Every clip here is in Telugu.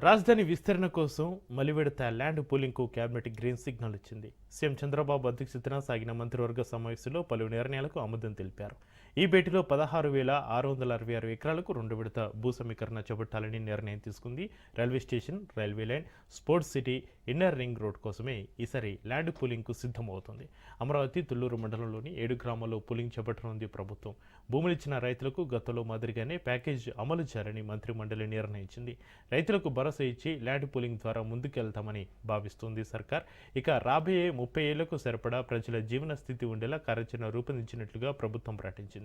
రాజధాని విస్తరణ కోసం మలివిడత ల్యాండ్ పూలింగ్కు కేబినెట్ గ్రీన్ సిగ్నల్ ఇచ్చింది. సీఎం చంద్రబాబు అధ్యక్షతన సాగిన మంత్రివర్గ సమావేశంలో పలు నిర్ణయాలకు ఆమోదం తెలిపారు. ఈ భేటీలో 16,666 ఎకరాలకు 2 విడత భూ సమీకరణ చేపట్టాలని నిర్ణయం తీసుకుంది. Railway station, railway line, sports city, inner ring road కోసమే ఈసారి ల్యాండ్ పూలింగ్కు సిద్ధమవుతోంది. అమరావతి, తుళ్లూరు మండలంలోని 7 గ్రామాల్లో పూలింగ్ చేపట్టనుంది ప్రభుత్వం. భూములిచ్చిన రైతులకు గతంలో మాదిరిగానే ప్యాకేజ్ అమలు చేయాలని మంత్రిమండలి నిర్ణయించింది. రైతులకు భరోసా ఇచ్చి ల్యాండ్ పూలింగ్ ద్వారా ముందుకెళ్తామని భావిస్తోంది సర్కార్. ఇక రాబోయే 30 ఏళ్లకు సరిపడా ప్రజల జీవన స్థితి ఉండేలా కార్యాచరణ రూపొందించినట్లుగా ప్రభుత్వం ప్రకటించింది.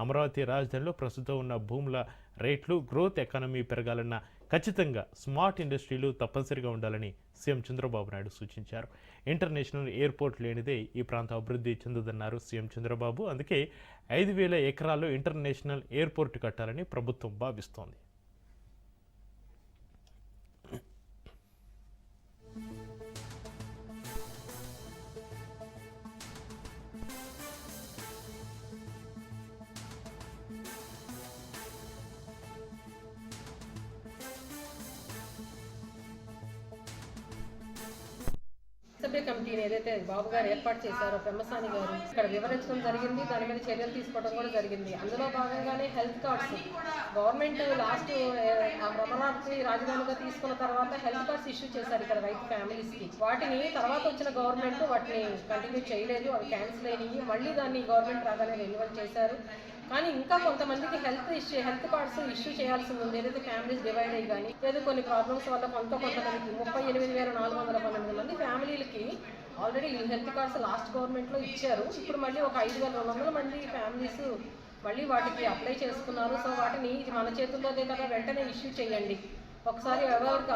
అమరావతి రాజధానిలో ప్రస్తుతం ఉన్న భూముల రేట్లు, గ్రోత్ ఎకానమీ పెరగాలన్న ఖచ్చితంగా స్మార్ట్ ఇండస్ట్రీలు తప్పనిసరిగా ఉండాలని సీఎం చంద్రబాబు నాయుడు సూచించారు. ఇంటర్నేషనల్ ఎయిర్పోర్ట్ లేనిదే ఈ ప్రాంతం అభివృద్ధి చెందదన్నారు సీఎం చంద్రబాబు. అందుకే 5,000 ఎకరాల్లో ఇంటర్నేషనల్ ఎయిర్పోర్ట్ కట్టాలని ప్రభుత్వం భావిస్తోంది. సభ్య కమిటీని ఏదైతే బాబు గారు ఏర్పాటు చేశారో పెమ్మసాని గారు ఇక్కడ వివరించడం జరిగింది. దాని మీద చర్యలు తీసుకోవడం కూడా జరిగింది. అందులో భాగంగానే health cards government last Amaravati రాజధానిగా తీసుకున్న తర్వాత హెల్త్ కార్డ్స్ ఇష్యూ చేశారు ఇక్కడ రైతు ఫ్యామిలీస్కి. వాటిని తర్వాత వచ్చిన గవర్నమెంట్ వాటిని కంటిన్యూ చేయలేదు, అవి క్యాన్సిల్ అయినాయి. మళ్ళీ దాన్ని గవర్నమెంట్ రాగానే రెన్యువల్ చేశారు. కానీ ఇంకా కొంతమందికి హెల్త్ కార్డ్స్ ఇష్యూ చేయాల్సి ఉంది. ఏదైతే ఫ్యామిలీస్ డివైడ్ అయ్యి కానీ ఏదో కొన్ని ప్రాబ్లమ్స్ వల్ల కొంతమందికి 38,412 మంది ఫ్యామిలీలకి ఆల్రెడీ హెల్త్ కార్డ్స్ లాస్ట్ గవర్నమెంట్లో ఇచ్చారు. ఇప్పుడు మళ్ళీ ఒక 5,200 మంది ఫ్యామిలీస్ మళ్ళీ వాటికి అప్లై చేసుకున్నారు. సో వాటిని మన చేతుల్లోదే కదా, వెంటనే ఇష్యూ చేయండి. ఒకసారి ఎవరికి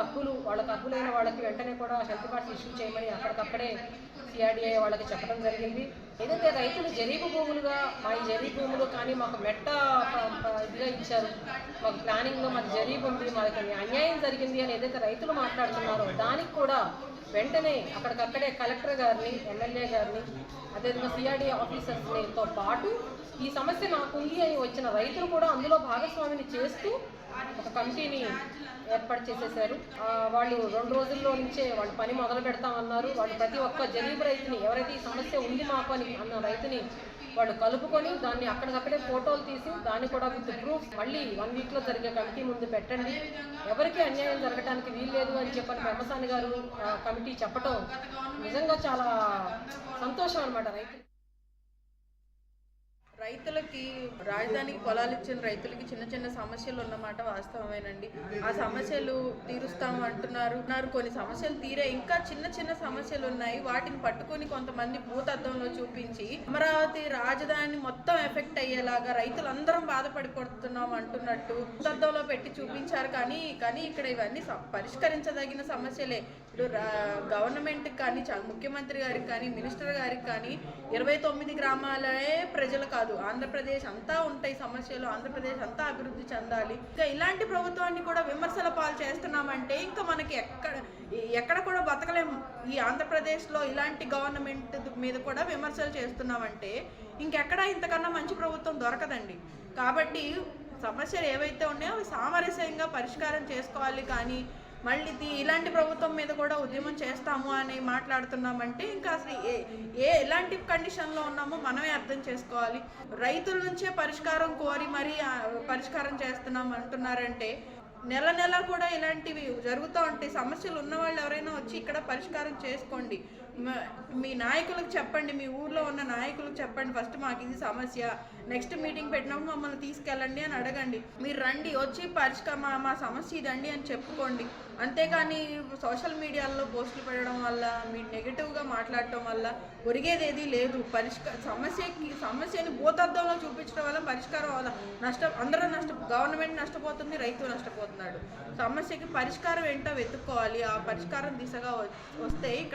వాళ్ళకి హక్కులైన వాళ్ళకి వెంటనే కూడా హెల్త్ కార్డ్స్ ఇష్యూ చేయమని అక్కడికక్కడే సిఆర్డీఏ వాళ్ళకి చెప్పడం జరిగింది. ఏదైతే రైతులు జరీబు భూములుగా మా ఈ జరీబు భూములు కానీ మాకు మెట్ట ఇదిగా ఇచ్చారు, మాకు ప్లానింగ్లో మాకు జరీబు ఉంది, మాకు అన్యాయం జరిగింది అని ఏదైతే రైతులు మాట్లాడుతున్నారో దానికి కూడా వెంటనే అక్కడికక్కడే కలెక్టర్ గారిని, ఎమ్మెల్యే గారిని, అదేవిధంగా సిఆర్డీఏ ఆఫీసర్స్తో పాటు ఈ సమస్య నాకుంది అని వచ్చిన రైతులు కూడా అందులో భాగస్వామిని చేస్తూ ఒక కమిటీని ఏర్పాటు చేసేసారు. వాళ్ళు 2 రోజుల్లో నుంచే వాళ్ళు పని మొదలు పెడతామన్నారు. వాళ్ళు ప్రతి ఒక్క జరీబు రైతుని, ఎవరైతే ఈ సమస్య ఉంది మాకు అని అన్న రైతుని వాళ్ళు కలుపుకొని దాన్ని అక్కడికక్కడే ఫోటోలు తీసి దాన్ని కూడా విత్ ప్రూఫ్ మళ్ళీ 1 వీక్లో జరిగే కమిటీ ముందు పెట్టండి, ఎవరికి అన్యాయం జరగడానికి వీల్లేదు అని చెప్పని పెమ్మసాని గారు కమిటీ చెప్పడం నిజంగా చాలా సంతోషం అనమాట. రైతులకి రాజధానికి పొలాలు ఇచ్చిన రైతులకి చిన్న చిన్న సమస్యలు ఉన్నమాట వాస్తవమేనండి. ఆ సమస్యలు తీరుస్తాము అంటున్నారు. కొన్ని సమస్యలు తీరే ఇంకా చిన్న చిన్న సమస్యలు ఉన్నాయి. వాటిని పట్టుకొని కొంతమంది భూతద్దంలో చూపించి అమరావతి రాజధాని మొత్తం ఎఫెక్ట్ అయ్యేలాగా రైతులందరం బాధపడిపోతున్నాం అంటున్నట్టు భూతద్దంలో పెట్టి చూపించారు. కానీ ఇక్కడ ఇవన్నీ పరిష్కరించదగిన సమస్యలే. ఇప్పుడు గవర్నమెంట్కి కానీ, ముఖ్యమంత్రి గారికి కానీ, మినిస్టర్ గారికి కానీ 29 గ్రామాలే ప్రజలు కాదు, ఆంధ్రప్రదేశ్ అంతా ఉంటాయి సమస్యలు. ఆంధ్రప్రదేశ్ అంతా అభివృద్ధి చెందాలి. ఇంకా ఇలాంటి ప్రభుత్వాన్ని కూడా విమర్శల పాలు చేస్తున్నామంటే ఇంకా మనకి ఎక్కడ కూడా బతకలేము. ఈ ఆంధ్రప్రదేశ్లో ఇలాంటి గవర్నమెంట్ మీద కూడా విమర్శలు చేస్తున్నామంటే ఇంకెక్కడ ఇంతకన్నా మంచి ప్రభుత్వం దొరకదండి. కాబట్టి సమస్యలు ఏవైతే ఉన్నాయో అవి సామరస్యంగా పరిష్కారం చేసుకోవాలి. కానీ మళ్ళీ ఇలాంటి ప్రభుత్వం మీద కూడా ఉద్యమం చేస్తాము అని మాట్లాడుతున్నామంటే ఇంకా అసలు ఎలాంటి కండిషన్లో ఉన్నామో మనమే అర్థం చేసుకోవాలి. రైతుల నుంచే పరిష్కారం కోరి మరీ పరిష్కారం చేస్తున్నాం అంటున్నారంటే నెల కూడా ఇలాంటివి జరుగుతూ ఉంటాయి. సమస్యలు ఉన్నవాళ్ళు ఎవరైనా వచ్చి ఇక్కడ పరిష్కారం చేసుకోండి. మీ నాయకులకు చెప్పండి, మీ ఊర్లో ఉన్న నాయకులకు చెప్పండి, ఫస్ట్ మాకు ఇది సమస్య, నెక్స్ట్ మీటింగ్ పెట్టినప్పుడు మమ్మల్ని తీసుకెళ్ళండి అని అడగండి. మీరు రండి, వచ్చి మా సమస్య ఇదండి అని చెప్పుకోండి. అంతేకాని సోషల్ మీడియాలో పోస్టులు పెట్టడం వల్ల, మీరు నెగిటివ్గా మాట్లాడటం వల్ల ఒరిగేదేది లేదు. సమస్యని భూతద్దంలో చూపించడం వల్ల పరిష్కారం వల్ల అందరూ గవర్నమెంట్ నష్టపోతుంది, రైతు నష్టపోతున్నాడు. సమస్యకి పరిష్కారం ఏంటో వెతుక్కోవాలి. ఆ పరిష్కారం దిశగా వస్తే ఇక్కడ